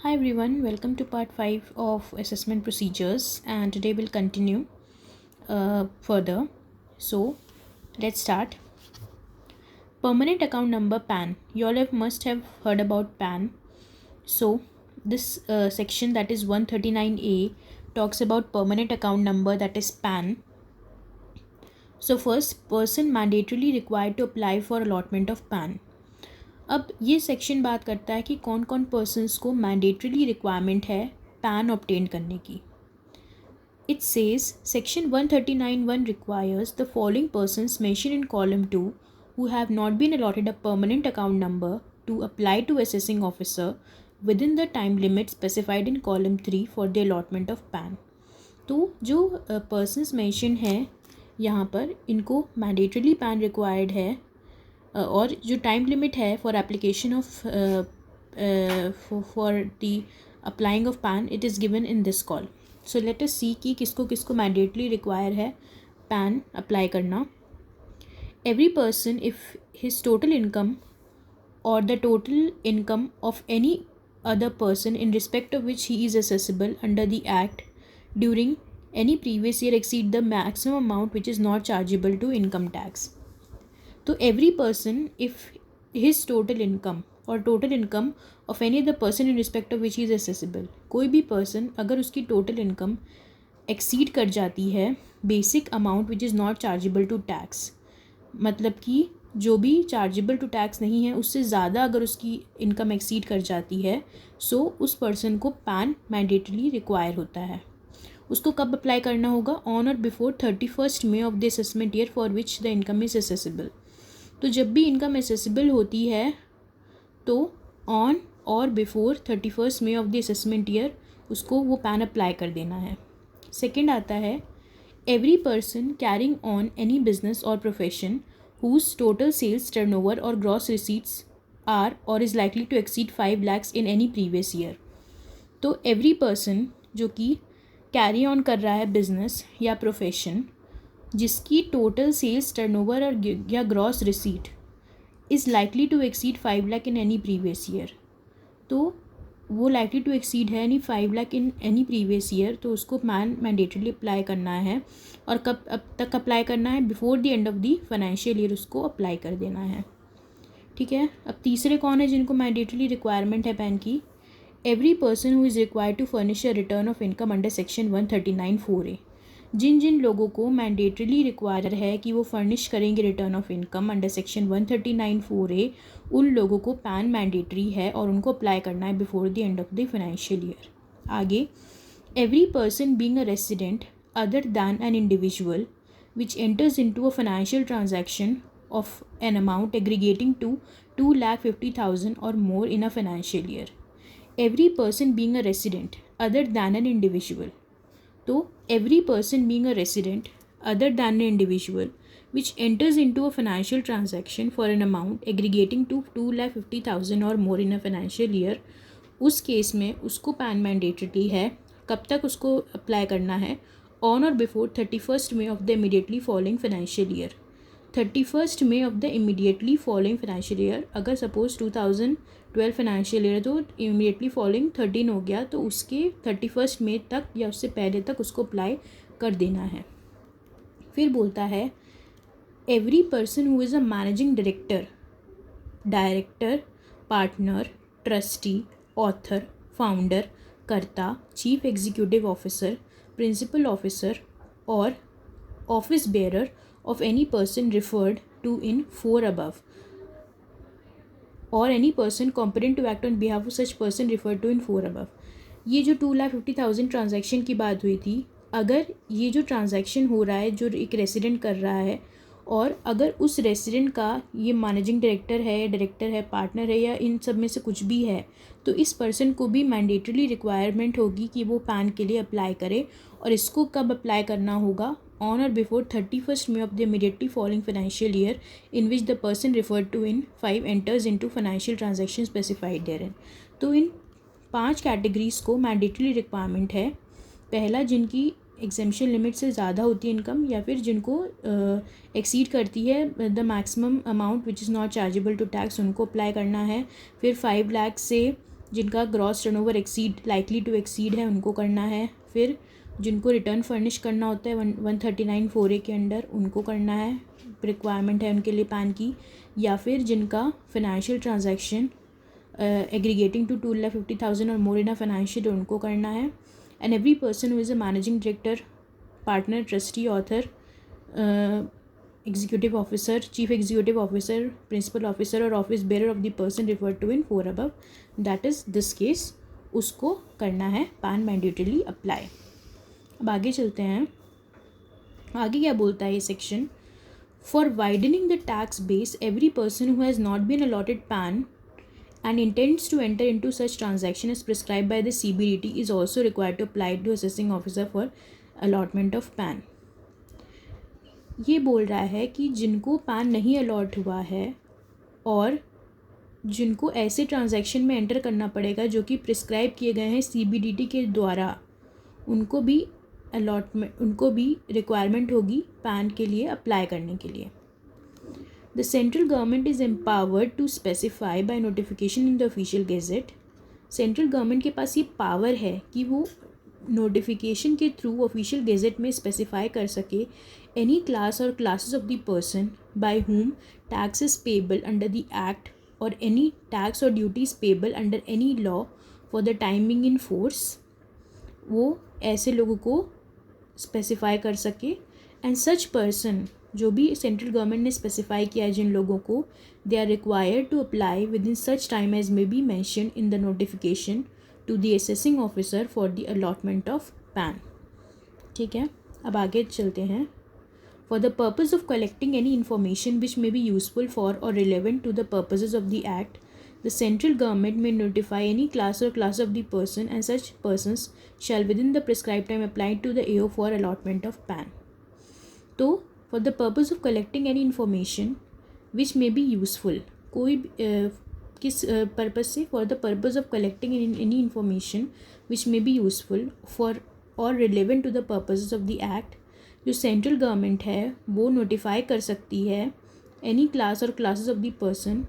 Hi everyone, welcome to part 5 of assessment procedures, and today we'll continue further. So let's start. Permanent account number PAN. You all must have heard about PAN. So this section, that is 139A, talks about permanent account number, that is PAN. So first, person mandatorily required to apply for allotment of PAN. अब ये section बात करता है कि कौन कौन persons को mandatorily requirement है पैन ऑब्टेन करने की. It says section 139(1) requires the following persons mentioned in column 2 who have not been allotted a permanent account number to apply to assessing officer within the time limit specified in column 3 for the allotment of PAN. तो जो persons mentioned हैं यहाँ पर, इनको mandatorily pan required है और जो time limit है for application of for the applying of PAN, it is given in this clause. So let us see कि किसको किसको मैंडेटली रिक्वायर है पैन अप्लाई करना. Every person if his total income or the total income of any other person in respect of which he is assessable under the act during any previous year exceed the maximum amount which is not chargeable to income tax. तो every person if his total income और total income of any other person in respect of which is assessable, कोई भी person अगर उसकी total income exceed कर जाती है basic amount which is not chargeable to tax, मतलब कि जो भी चार्जेबल टू टैक्स नहीं है उससे ज़्यादा अगर उसकी इनकम एक्सीड कर जाती है, सो उस पर्सन को पैन मैंडेटरी रिक्वायर होता है. उसको कब अप्लाई करना होगा? ऑन और before 31st May of the assessment year for which the income is accessible. तो जब भी इनकम एसेसिबल होती है तो ऑन और before 31st May of the assessment year उसको वो पैन अप्लाई कर देना है. सेकंड आता है every person carrying on any business और profession whose total sales turnover or gross receipts are or is likely to exceed 5 lakhs in any previous year. तो every person जो कि कैरी ऑन कर रहा है बिजनेस या प्रोफेशन जिसकी total sales turnover और या gross receipt is likely to exceed 5 lakh in any previous year, तो वो लाइकली टू एक्सीड है यानी 5 lakh in any previous year, तो उसको मैंडेटरीली अप्लाई करना है. और कब अब तक अप्लाई करना है? Before the end of the financial year उसको अप्लाई कर देना है. ठीक है. अब तीसरे कौन है जिनको मैंडेटरीली रिक्वायरमेंट है पैन की? Every person who is required to furnish a return of income under section 139(4)A. जिन जिन लोगों को मैंडेटरीली रिक्वायर है कि वो फर्निश करेंगे return of income under section 139(4)A, उन लोगों को पैन मैंडेटरी है और उनको अप्लाई करना है before the end of the financial year. आगे every person being a resident other than an individual which enters into a financial transaction of an amount aggregating to 2,50,000 और more in a financial year. Every person being a resident other than an individual, तो every person being a resident other than an individual which enters into a financial transaction for an amount aggregating to 2,50,000 और more in a financial year, उस केस में उसको pan mandatory है. कब तक उसको अप्लाई करना है? ऑन और before 31st May of the immediately following financial year. 31st May of the immediately following financial year, अगर सपोज 2012 फाइनेंशियल ईयर तो इमीडिएटली फॉलोइंग 13 हो गया, तो उसके 31st May तक या उससे पहले तक उसको अप्लाई कर देना है. फिर बोलता है every person who is a managing director, partner, trustee, author, founder, karta, chief executive officer, principal officer और office bearer of any person referred to in 4 above और any person competent to act on behalf of such person referred to in 4 above. ये जो 2,50,000 transaction की बात हुई थी, अगर ये जो ट्रांजैक्शन हो रहा है जो एक रेसिडेंट कर रहा है और अगर उस रेसिडेंट का ये मैनेजिंग डायरेक्टर है, पार्टनर है या इन सब में से कुछ भी है, तो इस पर्सन को भी मैंडेटरीली रिक्वायरमेंट होगी कि वो पैन के लिए अप्लाई करे. और इसको कब अप्लाई करना होगा? ऑन और before 31st May of the immediately following financial year in which the person referred to in 5 enters into financial transaction specified therein. तो इन 5 कैटेगरीज़ को मैंडेटरी रिक्वायरमेंट है. पहला, जिनकी एग्जेम्पशन लिमिट से ज़्यादा होती है इनकम या फिर जिनको एक्सीड करती है the maximum amount which is not chargeable to tax, उनको अप्लाई करना है. फिर 5 लाख से जिनका gross turnover likely to exceed है उनको करना है। फिर जिनको रिटर्न फर्निश करना होता है 139(4)A के अंडर उनको करना है, रिक्वायरमेंट है उनके लिए पैन की। या फिर जिनका फाइनेंशियल ट्रांजैक्शन एग्रीगेटिंग टू 2,50,000 और मोर इन अ फाइनेंशियल उनको करना है। And every person who is a managing director, partner, trustee, author, executive officer, chief executive officer, principal officer और office bearer of the person referred to in 4 above, that is this case, उसको करना है pan mandatorily apply. अब आगे चलते हैं। आगे क्या बोलता है ये section? For widening the tax base every person who has not been allotted PAN and intends to enter into such transaction as prescribed by the CBDT is also required to apply to assessing officer for allotment of PAN। ये बोल रहा है कि जिनको pan नहीं allot हुआ है और जिनको ऐसे ट्रांजैक्शन में एंटर करना पड़ेगा जो कि प्रिस्क्राइब किए गए हैं CBDT के द्वारा, उनको भी रिक्वायरमेंट होगी पैन के लिए अप्लाई करने के लिए। The central government is empowered to specify by notification in the official gazette। Central government के पास ये पावर है कि वो नोटिफिकेशन के थ्रू ऑफिशियल गेजेट में स्पेसिफाई कर सके एनी क्लास और classes of the person by whom tax is payable under the act और एनी टैक्स और duties payable under any law for the timing in force. वो ऐसे लोगों को स्पेसिफाई कर सके। एंड सच पर्सन, जो भी सेंट्रल गवर्नमेंट ने स्पेसिफाई किया है जिन लोगों को, they are required to apply within such time as may be mention in the notification to the assessing officer for the allotment of PAN. ठीक है, अब आगे चलते हैं। For the purpose of collecting any information which may be useful for और relevant to the purposes of the act, the central government में notify any class और class of the person and such persons shell within the prescribe time apply to the AO for allotment of PAN. तो for the purpose of collecting any information which may be useful, कोई किस purpose से? For the purpose of collecting any information which may be useful for और relevant to the purpose of the act, जो central government है वो notify कर सकती है एनी क्लास और क्लासेस ऑफ द पर्सन,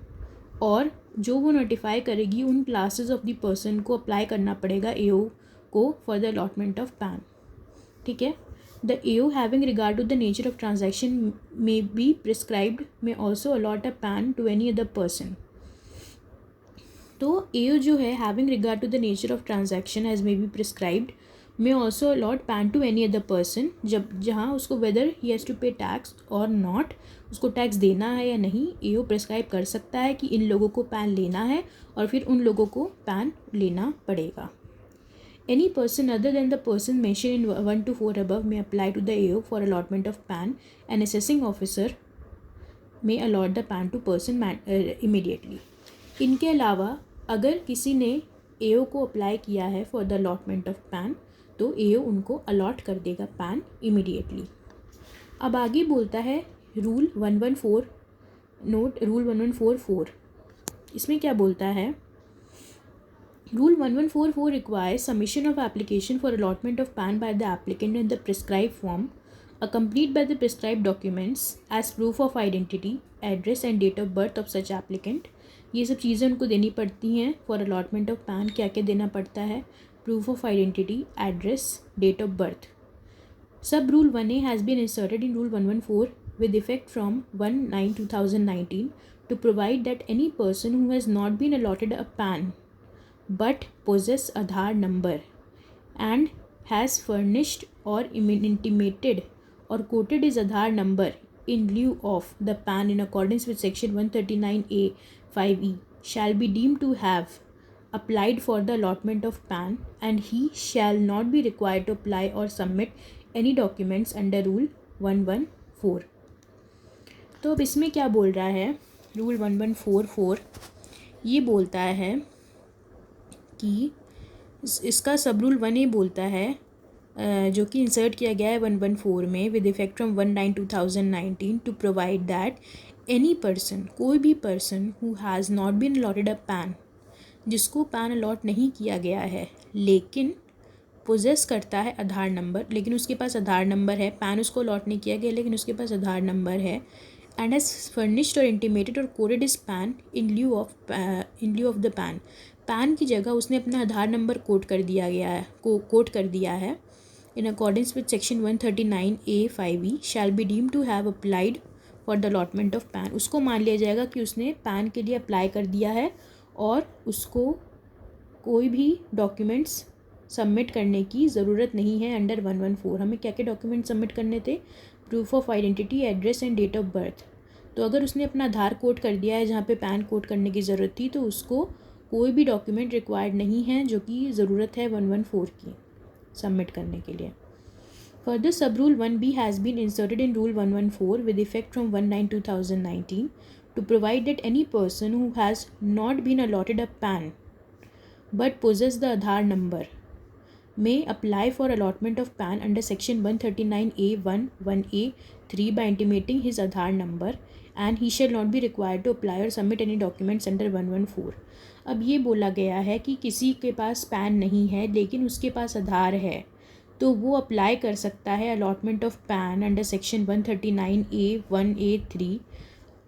और जो वो नोटिफाई करेगी उन क्लासेस ऑफ द पर्सन को अप्लाई करना पड़ेगा AO को for the allotment of PAN. ठीक है। The AO having regard to the nature of transaction may be prescribed may also allot a PAN to any other person। तो AO जो है having regard to the nature of transaction as may be prescribed may also allot PAN to any other person, जहाँ उसको whether he has to pay tax or not, उसको tax देना है या नहीं, AO प्रिस्क्राइब कर सकता है कि इन लोगों को पैन लेना है और फिर उन लोगों को पैन लेना पड़ेगा। Any person other than the person mentioned in 1 to 4 above may apply to the AO for allotment of PAN, and assessing officer may allot the PAN to person immediately। इनके अलावा अगर किसी ने AO को apply किया है for the allotment of PAN तो AO उनको अलॉट कर देगा पैन इमीडिएटली। अब आगे बोलता है रूल 114 नोट रूल 1144। इसमें क्या बोलता है? Rule 1144 requires submission of application for allotment of PAN by the applicant in the prescribed form, accompanied by the prescribed documents as proof of identity, address and date of birth of such applicant। ये सब चीज़ें उनको देनी पड़ती हैं for allotment of pan. क्या क्या देना पड़ता है? Proof of identity, address, date of birth. Sub rule 1A has been inserted in rule 114 with effect from 1/9/2019 to provide that any person who has not been allotted a PAN but possess Aadhaar number and has furnished or intimated or quoted his Aadhaar number in lieu of the PAN in accordance with section 139A(5)(e) shall be deemed to have applied for the allotment of PAN, and he shall not be required to apply or submit any documents under rule 114। तो अब इसमें क्या बोल रहा है? Rule 1144 ये बोलता है कि इसका सब रूल 1A बोलता है जो कि इंसर्ट किया गया है 114 में with effect from 1/9/2019 to provide that any person, कोई भी person who has not been allotted a PAN, जिसको पैन अलॉट नहीं किया गया है लेकिन पोजेस करता है आधार नंबर, लेकिन उसके पास आधार नंबर है, पैन उसको अलॉट नहीं किया गया लेकिन उसके पास आधार नंबर है, and has furnished or intimated or coded his PAN in lieu of the PAN, pan की जगह उसने अपना आधार नंबर कोट कर दिया है in accordance with section 139A(5)(e) shall be deemed to have applied for the allotment of PAN। उसको मान लिया जाएगा कि उसने पैन के लिए अप्लाई कर दिया है और उसको कोई भी डॉक्यूमेंट्स सबमिट करने की ज़रूरत नहीं है अंडर 114। हमें क्या क्या डॉक्यूमेंट सबमिट करने थे? Proof of identity, address and date of birth. तो अगर उसने अपना आधार कोड कर दिया है जहाँ पे पैन कोड करने की ज़रूरत थी, तो उसको कोई भी डॉक्यूमेंट रिक्वायर्ड नहीं है जो कि ज़रूरत है 114 की सबमिट करने के लिए। Further, sub-rule 1B has been inserted in Rule 114 with effect from 1/9/2019 to provide that any person who has not been allotted a PAN but possess the Aadhaar number may apply for allotment of PAN under section 139A(1)(1)(a)(3) by intimating his Aadhaar number, and he shall not be required to apply or submit any documents under 114। अब ये बोला गया है कि किसी के पास pan नहीं है लेकिन उसके पास आधार है, तो वो अप्लाई कर सकता है allotment of pan under section 139A(1)(a)(3)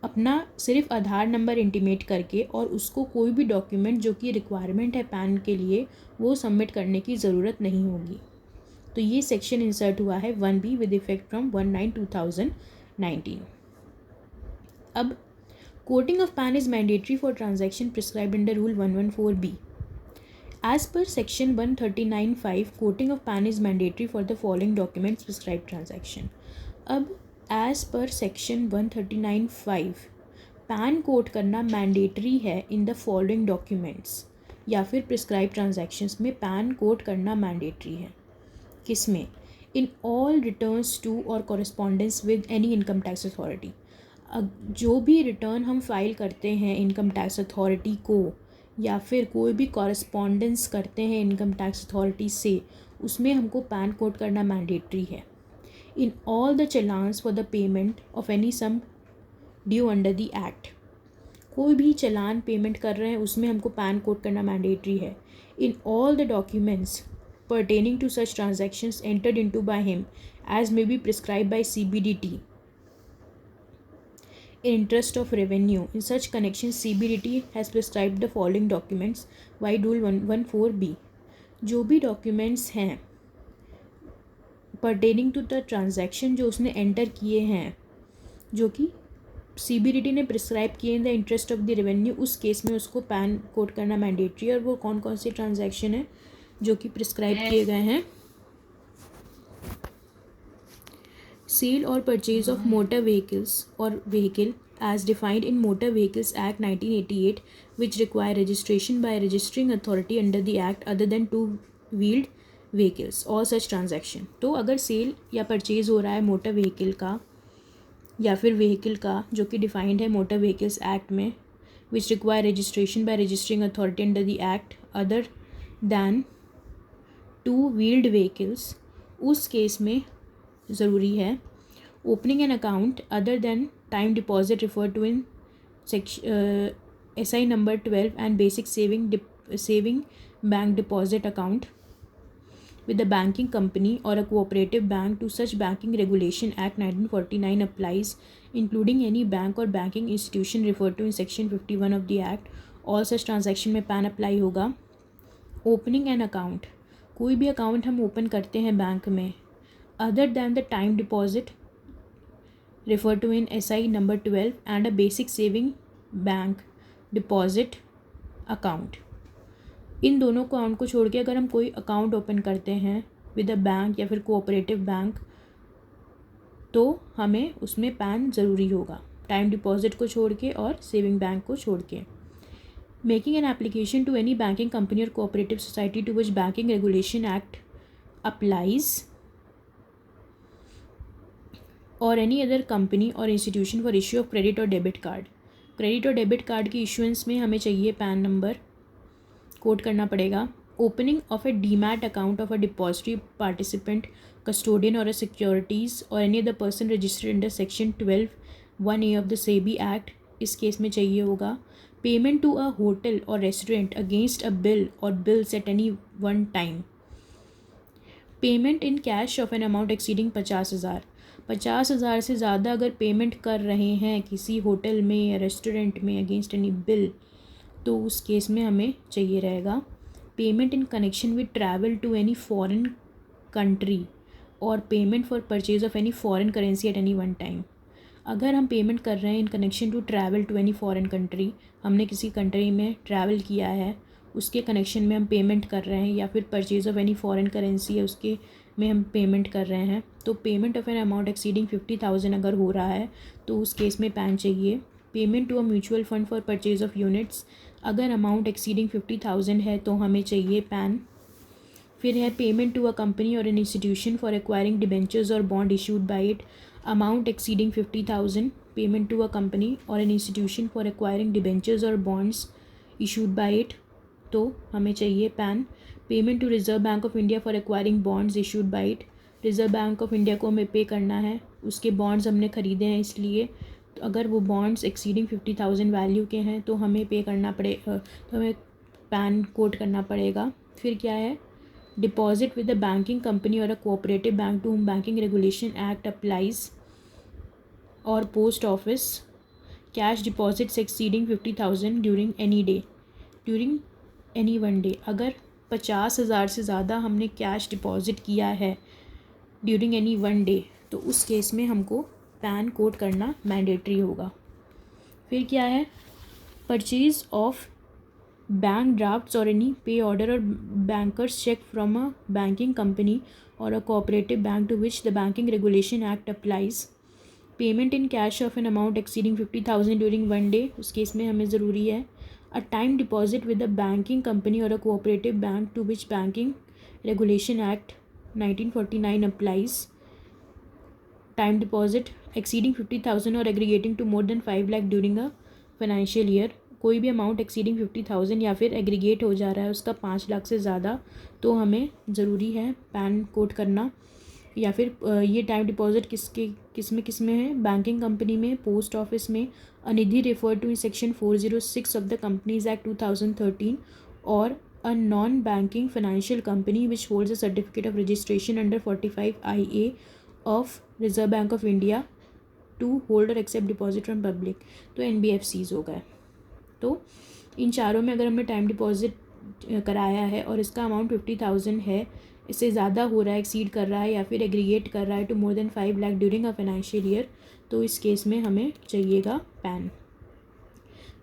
अपना सिर्फ आधार नंबर इंटीमेट करके, और उसको कोई भी डॉक्यूमेंट जो कि रिक्वायरमेंट है पैन के लिए वो सबमिट करने की ज़रूरत नहीं होगी। तो ये सेक्शन इंसर्ट हुआ है 1B विद इफेक्ट फ्रॉम 1/9/2019। अब coating of pan is mandatory for transaction prescribed under rule 114B। As per section 139(5), quoting of PAN is mandatory for the following documents prescribed transaction। अब as per section 139(5) PAN quote करना mandatory है in the following documents, या फिर prescribe transactions में PAN quote करना mandatory है। किसमें? In all returns to और correspondence with any income tax authority. जो भी रिटर्न हम फाइल करते हैं इनकम टैक्स अथॉरिटी को, या फिर कोई भी कॉरेस्पॉन्डेंस करते हैं इनकम टैक्स अथॉरिटी से, उसमें हमको पैन कोड करना मैंडेटरी है। In all the challans for the payment of any sum due under the act. कोई भी चलान पेमेंट कर रहे हैं उसमें हमको पैन कोड करना मैंडेटरी है। In all the documents pertaining to such transactions entered into by him as may be prescribed by CBDT in interest of revenue। In such connections CBDT has prescribed the following documents by Rule 114B। जो भी documents हैं pertaining to the transaction जो उसने enter किए हैं, जो कि CBDT ने प्रिस्क्राइब किए in the interest of the revenue, उस केस में उसको पैन कोड करना मैंडेटरी है। और वो कौन कौन से ट्रांजैक्शन है जो कि प्रिस्क्राइब किए गए हैं? सेल और परचेज ऑफ मोटर व्हीकल्स और vehicle as defined in Motor Vehicles Act 1988 which require registration by a registering authority under the act other than two-wheeled vehicles, all such transaction। तो अगर सेल या purchase हो रहा है motor vehicle का या फिर व्हीकल का जो कि डिफाइंड है मोटर व्हीकल्स एक्ट में, which require registration by registering authority under the act other than two-wheeled vehicles, उस केस में ज़रूरी है opening an account other than time deposit referred to in SI number 12 and basic saving bank deposit account with the banking company or a cooperative bank to such banking regulation act 1949 applies, including any bank or banking institution referred to in section 51 of the act। all such transaction में pan apply होगा। opening an account, कोई भी account हम open करते हैं bank में other than the time deposit referred to in SI number 12 and a basic saving bank deposit account। इन दोनों account को छोड़ के अगर हम कोई अकाउंट ओपन करते हैं विद अ बैंक या फिर कोऑपरेटिव बैंक, तो हमें उसमें पैन ज़रूरी होगा, टाइम डिपॉजिट को छोड़ के और सेविंग बैंक को छोड़ के। Making an application to any banking company और cooperative society to which banking regulation act applies और एनी अदर कंपनी और institution for issue of credit और डेबिट कार्ड। क्रेडिट और डेबिट कार्ड की इशुएंस में हमें चाहिए पैन नंबर कोड करना पड़ेगा। Opening of a demat account of a depository participant, custodian और सिक्योरिटीज़ और any other person registered under section 12(1)(a) of the SEBI act, इस केस में चाहिए होगा। पेमेंट टू अ होटल और रेस्टोरेंट अगेंस्ट अ बिल और bills eight any one time. Payment in cash of an amount exceeding 50,000। 50,000 से ज़्यादा अगर payment कर रहे हैं किसी होटल में या रेस्टोरेंट में अगेंस्ट एनी बिल तो उस केस में हमें चाहिए रहेगा payment in connection with travel to any foreign country और payment for purchase of any foreign currency at any one time. अगर हम पेमेंट कर रहे हैं in connection to travel to any foreign country, हमने किसी कंट्री में ट्रैवल किया है, उसके कनेक्शन में हम पेमेंट कर रहे हैं, या फिर purchase of any foreign currency है उसके में हम पेमेंट कर रहे हैं, तो payment of an amount exceeding 50,000 अगर हो रहा है तो उस केस में पैन चाहिए। Payment to a mutual fund for purchase of units, अगर अमाउंट एक्सीडिंग 50,000 है तो हमें चाहिए पैन। फिर है पेमेंट टू अ कंपनी और an institution for acquiring debentures और bond issued by it, amount exceeding 50,000, payment to a company और an institution for acquiring debentures और बॉन्ड्स इशूड बाय इट, तो हमें चाहिए PAN. Payment to Reserve Bank of India for acquiring bonds issued by it, reserve Bank of India को हमें पे करना है, उसके बॉन्ड्स हमने ख़रीदे हैं इसलिए, तो अगर वो बॉन्ड्स एक्सीडिंग 50,000 वैल्यू के हैं तो हमें पे करना तो हमें पैन कोड करना पड़ेगा। फिर क्या है, deposit with the banking company और a cooperative bank to whom banking regulation act applies और post office, cash deposits exceeding 50,000 during any day, during any one day, अगर 50,000 से ज़्यादा हमने कैश डिपॉजिट किया है ड्यूरिंग एनी वन डे तो उस केस में हमको पैन कोड करना मैंडेटरी होगा। फिर क्या है, परचेज ऑफ बैंक ड्राफ्ट्स और एनी पे ऑर्डर और banker's cheque from a banking company और a cooperative bank to which the banking regulation act applies, payment in cash of an amount exceeding 50,000 during one day, उस केस में हमें ज़रूरी है a time deposit with the banking company और a cooperative bank to which banking regulation act 1949 applies, time deposit exceeding 50,000 और aggregating to more than 5 lakh during a financial year, कोई भी अमाउंट एक्सीडिंग 50,000 या फिर एग्रीगेट हो जा रहा है उसका 5 लाख से ज़्यादा तो हमें ज़रूरी है पैन कोड करना। या फिर ये टाइम डिपॉजिट किस में है, बैंकिंग कंपनी में, पोस्ट ऑफिस में, a nidhi refer to in section 406 of the companies act 2013 और a non banking financial company which holds a certificate of registration under 45 IA of Reserve Bank of India to hold और accept deposit from public, तो NBFCs हो गए। तो इन चारों में अगर हमने टाइम डिपॉजिट कराया है और इसका अमाउंट 50,000 है, इससे ज़्यादा हो रहा है, एक्सीड कर रहा है या फिर एग्रीगेट कर रहा है to more than 5 lakh during a financial year, तो इस केस में हमें चाहिएगा पैन।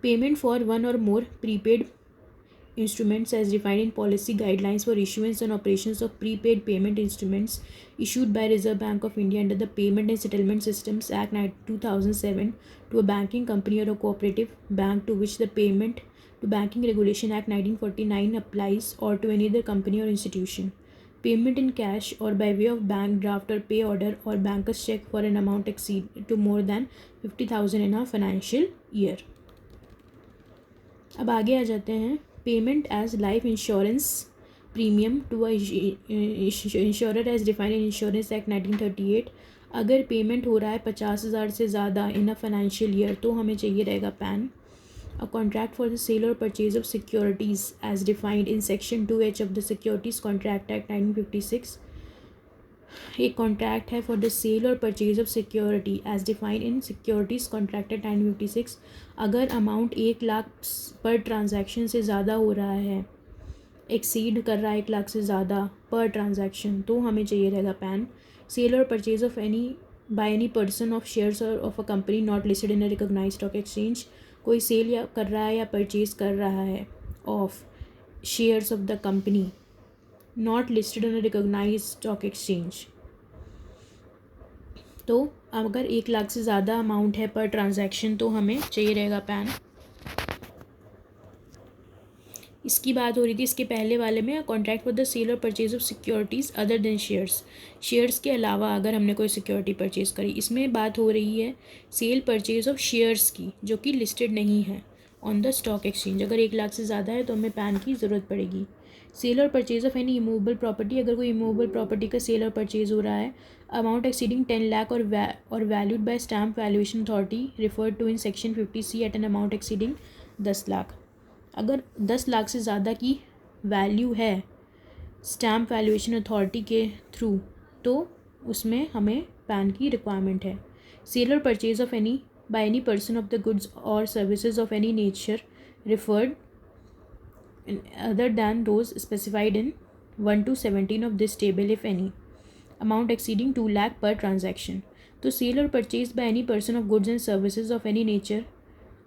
पेमेंट फॉर वन और मोर prepaid instruments as defined in policy guidelines for issuance and operations of prepaid payment instruments issued by Reserve Bank of India under the Payment and Settlement Systems Act 2007 to a banking company or a cooperative bank to which the Payment to Banking Regulation Act 1949 applies or to any other company or institution. Payment in cash or by way of bank draft or pay order or banker's check for an amount exceed to more than 50,000 in a financial year. अब आगे आ जाते हैं, payment as life insurance premium to insurer as defined in Insurance Act 1938, अगर payment हो रहा है 50,000 से ज़्यादा इन अ फाइनेंशियल ईयर तो हमें चाहिए रहेगा PAN. A contract for the sale और purchase of securities as defined in section 2H of the securities contract act 1956, एक कॉन्ट्रैक्ट है फॉर द सेल और purchase of security as defined in securities contract act 1956, अगर amount 1 lakh पर transaction से ज़्यादा हो रहा है, एक्सीड कर रहा है 1 लाख से ज़्यादा पर ट्रांजैक्शन, तो हमें चाहिए रहेगा पैन। सेल और purchase of any by any person of shares of a company not listed in a recognised stock exchange, कोई सेल या कर रहा है या परचेज कर रहा है of shares of the company not listed in a recognised stock exchange, तो अगर 1 लाख से ज़्यादा अमाउंट है पर ट्रांजैक्शन तो हमें चाहिए रहेगा पैन। इसकी बात हो रही थी इसके पहले वाले में, कॉन्ट्रैक्ट फॉर द सेल और purchase of securities other than shares के अलावा अगर हमने कोई सिक्योरिटी परचेज़ करी, इसमें बात हो रही है सेल परचेज ऑफ शेयर्स की जो कि लिस्टेड नहीं है ऑन द स्टॉक एक्सचेंज, अगर 1 लाख से ज़्यादा है तो हमें पैन की ज़रूरत पड़ेगी। सेल और purchase of any immovable property, अगर कोई इमूवेबल प्रॉपर्टी का सेल और परचेज हो रहा है, अमाउंट एक्सीडिंग 10 लाख और valued by stamp valuation authority referred to in section 50C at an amount exceeding 10 lakh, अगर 10 लाख से ज़्यादा की वैल्यू है स्टैम्प वैल्यूएशन अथॉरिटी के थ्रू तो उसमें हमें पैन की रिक्वायरमेंट है। सेल और purchase of any by any person of the goods और services of any nature referred other than those specified in 1 to 17 of this table if any, amount exceeding 2 lakh per transaction. तो cell और purchase by any person of goods and services of any nature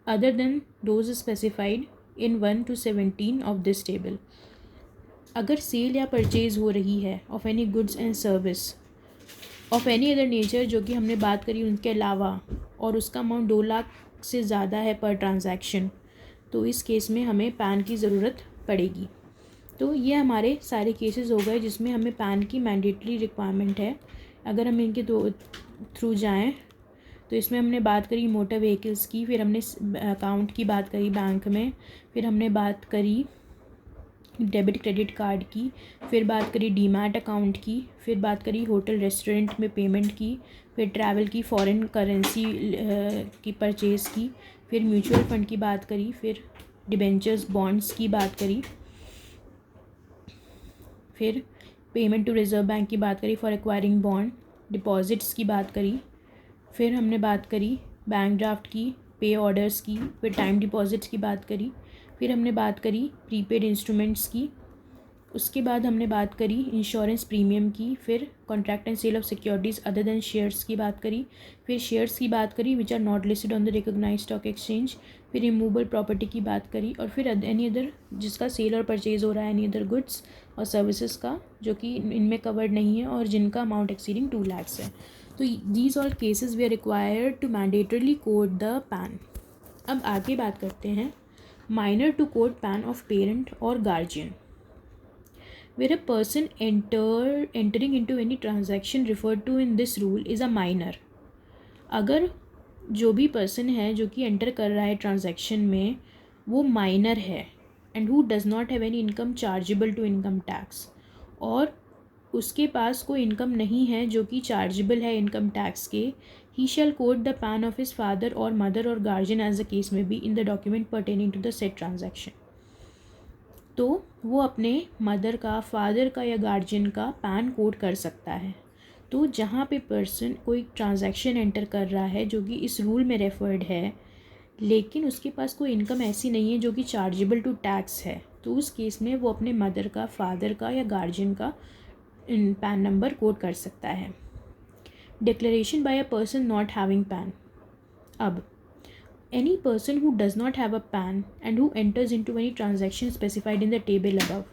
other than those specified in 1 to 17 of this table. अगर cell या purchase हो रही है of any goods and service of any other nature जो कि हमने बात करी उनके अलावा, और उसका अमाउंट 2 लाख से ज़्यादा है पर ट्रांजैक्शन, तो इस केस में हमें पैन की ज़रूरत पड़ेगी. तो ये हमारे सारे केसेस हो गए जिसमें हमें पैन की मैंडेटरी रिक्वायरमेंट है. अगर हम इनके थ्रू जाएं तो इसमें हमने बात करी मोटर व्हीकल्स की, फिर हमने अकाउंट की बात करी बैंक में, फिर हमने बात करी डेबिट क्रेडिट कार्ड की, फिर बात करी डीमैट अकाउंट की, फिर बात करी होटल रेस्टोरेंट में पेमेंट की, फिर ट्रैवल की, फॉरेन करेंसी की परचेज़ की, फिर म्यूचुअल फ़ंड की बात करी, फिर डिबेंचर्स बॉन्ड्स की बात करी, फिर पेमेंट टू रिजर्व बैंक की बात करी फॉर एक्वायरिंग बॉन्ड, डिपॉजिट्स की बात करी, फिर हमने बात करी बैंक ड्राफ्ट की, पे ऑर्डर्स की, फिर टाइम डिपॉजिट्स की बात करी, फिर हमने बात करी प्रीपेड इंस्ट्रूमेंट्स की, उसके बाद हमने बात करी इंश्योरेंस प्रीमियम की, फिर contract and sale of securities other than shares की बात करी, फिर शेयर्स की बात करी which are not listed on the recognised stock exchange, फिर इमूवेबल प्रॉपर्टी की बात करी, और फिर एनी अदर जिसका सेल और परचेज हो रहा है एनी अदर गुड्स और सर्विसेज का जो कि इनमें कवर्ड नहीं है और जिनका अमाउंट एक्सीडिंग 2 lakhs है. तो these all cases we are required to mandatorily quote the PAN. अब आगे बात करते हैं minor to quote PAN of parent और guardian. Where a person entering into any transaction referred to in this rule is a minor. अगर जो भी person है जो कि एंटर कर रहा है ट्रांजैक्शन में वो माइनर है and who does not have any income chargeable to income tax, और उसके पास कोई इनकम नहीं है जो कि चार्जेबल है इनकम टैक्स के, he shall quote the PAN of his father और मदर और guardian as the case may be in the document pertaining to the said transaction. तो वो अपने मदर का, फादर का या गार्जियन का पैन कोड कर सकता है. तो जहाँ पे पर्सन कोई ट्रांजैक्शन एंटर कर रहा है जो कि इस रूल में रेफर्ड है लेकिन उसके पास कोई इनकम ऐसी नहीं है जो कि चार्जेबल टू टैक्स है, तो उस केस में वो अपने मदर का, फादर का या गार्जियन का पैन नंबर कोड कर सकता है. Declaration bye a person not having pan. अब any person who does not have a PAN and who enters into any transaction specified in the table above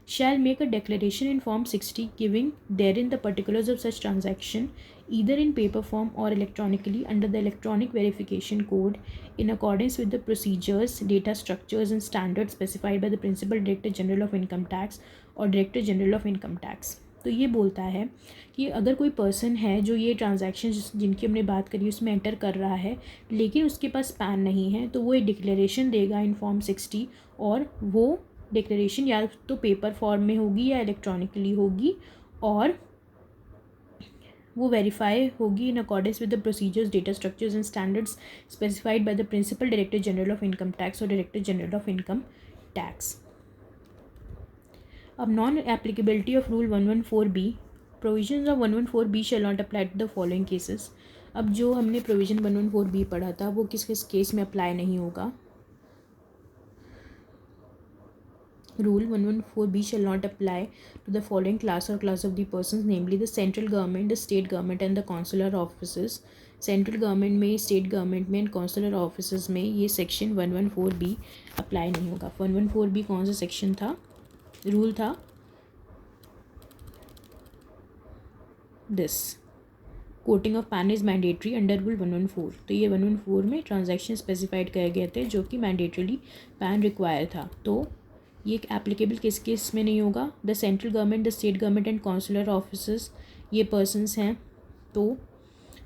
shall make a declaration in Form 60 giving therein the particulars of such transaction either in paper form or electronically under the electronic verification code in accordance with the procedures, data structures and standards specified by the Principal Director General of Income Tax or Director General of Income Tax. तो ये बोलता है कि अगर कोई person है जो ये ट्रांजैक्शन जिनकी हमने बात करी उसमें एंटर कर रहा है लेकिन उसके पास पैन नहीं है तो वो एक डिक्लेरेशन देगा इन फॉर्म 60, और वो डिक्लेरेशन या तो पेपर फॉर्म में होगी या इलेक्ट्रॉनिकली होगी और वो वेरीफाई होगी in accordance with the procedures, data structures and standards specified by the principal director general of income tax और director general of income tax. अब non applicability of rule 114B. Provisions of 114B shall not apply to the following cases. अब जो हमने provision 114B पढ़ा था वो किस किस केस में अप्लाई नहीं होगा. Rule 114B shall not apply to the following class or class of the persons, namely the central government, the state government and the consular offices. Central government में, state government में and consular offices में ये section 114B apply नहीं होगा. 114B कौन सा section था, rule था this coating of pan is mandatory under rule 114. तो ये 114 में ट्रांजैक्शन स्पेसिफाइड किए गए थे जो कि मैंडेटरीली पैन रिक्वायर था. तो ये एप्लीकेबल किस केस में नहीं होगा, the central government, the state government and consular officers ये पर्सनस हैं. तो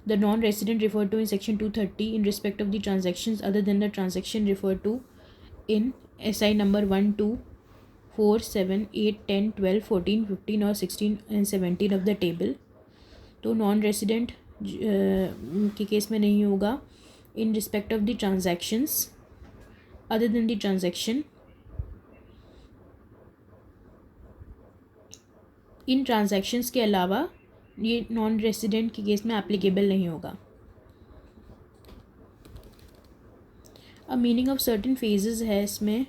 the non resident refer to in section 230 in respect of the transactions other than the transaction refer to in SI number 1, 2, 4, 7, 8, 10, 12, 14, 15 और 16 and 17 of the table. तो non resident के case में नहीं होगा इन respect of the transactions other than the transaction in transactions के अलावा ये non resident के केस में एप्लीकेबल नहीं होगा. अब मीनिंग ऑफ सर्टेन फेजेस है इसमें.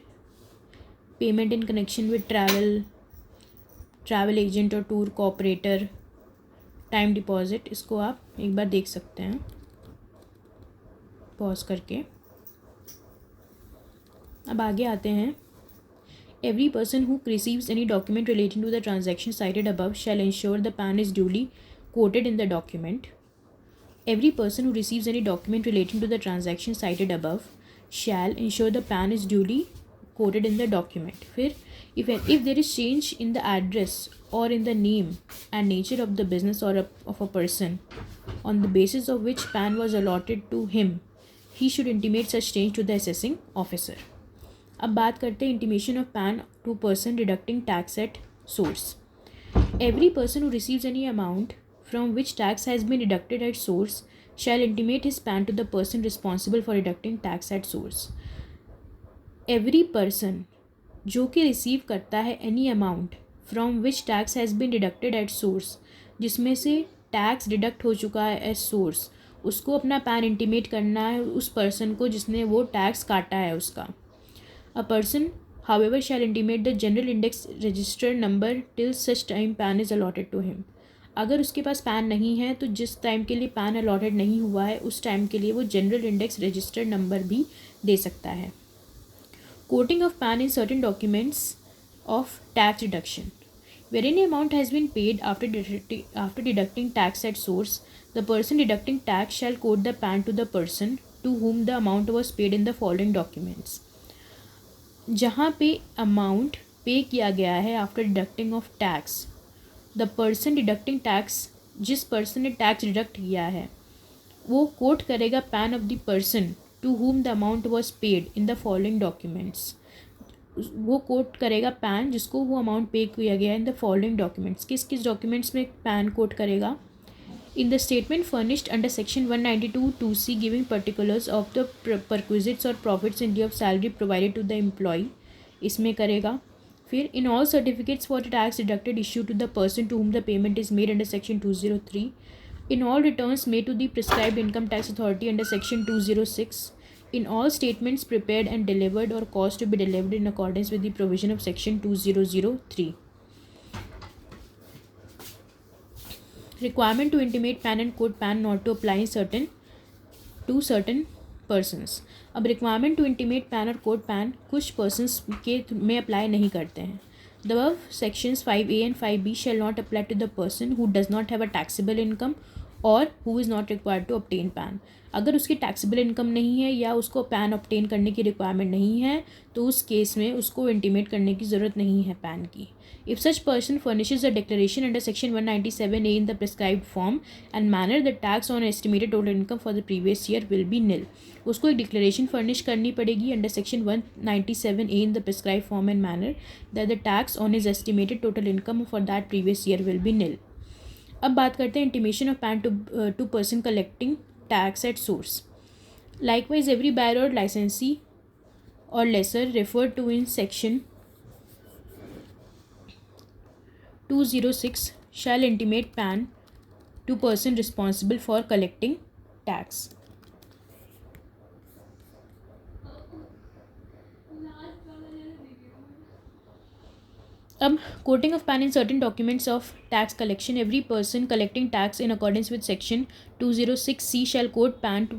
Payment in connection with travel agent और टूर कोऑपरेटर, टाइम डिपॉजिट, इसको आप एक बार देख सकते हैं पॉज करके। अब आगे आते हैं। Every person who receives any document relating to the transaction cited above shall ensure the PAN is duly quoted in the document. Every person who receives any document relating to the transaction cited above shall ensure the PAN is duly quoted in the document. फिर if there is change in the address or in the name and nature of the business or of a person on the basis of which PAN was allotted to him, he should intimate such change to the assessing officer. अब बात करते हैं intimation of PAN to person deducting tax at source. Every person who receives any amount from which tax has been deducted at source shall intimate his PAN to the person responsible for deducting tax at source. Every person जो कि रिसीव करता है any amount from which tax has been deducted at source, जिसमें से tax deduct हो चुका है एट सोर्स, उसको अपना पैन इंटीमेट करना है उस पर्सन को जिसने वो टैक्स काटा है उसका। A person however shall intimate the general index registered number till such time PAN is allotted to him. अगर उसके पास पैन नहीं है तो जिस टाइम के लिए पैन अलॉटेड नहीं हुआ है उस टाइम के लिए वो जनरल इंडेक्स रजिस्टर्ड नंबर भी दे सकता है। Quoting of PAN in certain documents of tax deduction. Where any amount has been paid after deducting tax at source, the person deducting tax shall quote the PAN to the person to whom the amount was paid in the following documents. जहाँ पे amount पे किया गया है after deducting of tax, the person deducting tax, जिस person ने tax deduct किया है वो quote करेगा PAN of the person to whom the amount was paid in the following documents. वो कोट करेगा पैन जिसको वो अमाउंट पे किया गया इन द फॉलोइंग डॉक्यूमेंट्स। किस किस डॉक्यूमेंट्स में पैन कोट करेगा? In the statement furnished under section 192(2)(c giving particulars of the perquisites और profits in due of salary provided to the employ, इसमें करेगा। फिर in all certificates for tax deducted issue to the person to whom the payment is made under section 203. In all returns made to the prescribed income tax authority under section 206. In all statements prepared and delivered or caused to be delivered in accordance with the provision of section 2003. Requirement to intimate PAN and quote PAN not to apply to certain persons. अब requirement to intimate pan और code pan कुछ persons के में apply नहीं करते हैं। The above sections 5A and 5B shall not apply to the person who does not have a taxable income or who is not required to obtain PAN. अगर उसकी taxable income नहीं है या उसको पैन ऑब्टेन करने की requirement नहीं है तो उस केस में उसको इंटीमेट करने की ज़रूरत नहीं है पैन की। If such person furnishes a declaration under section 197A in the prescribed form and manner the tax on estimated total income for the previous year will be nil. उसको एक डिक्लेरेशन फर्निश करनी पड़ेगी under section 197A in the prescribed form and manner that the tax on his estimated total income for that previous year will be nil. अब बात करते हैं intimation of PAN to person collecting tax at source. Likewise, every buyer or licensee or lessor referred to in section 206 shall intimate PAN to person responsible for collecting tax. अब quoting of PAN in certain documents of tax collection. Every person collecting tax in accordance with section 206C shall quote PAN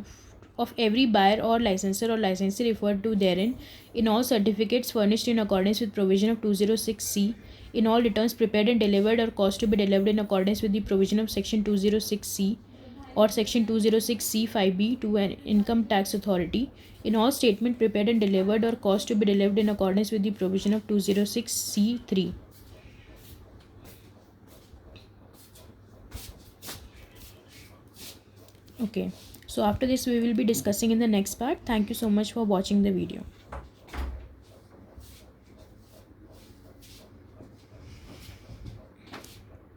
of every buyer or licensor or licensee referred to therein in all certificates furnished in accordance with provision of 206C, in all returns prepared and delivered or caused to be delivered in accordance with the provision of section 206C or section 206C(5)(b) to an income tax authority, in all statement prepared and delivered or caused to be delivered in accordance with the provision of 206C(3). Okay, so after this we will be discussing in the next part. Thank you so much for watching the video.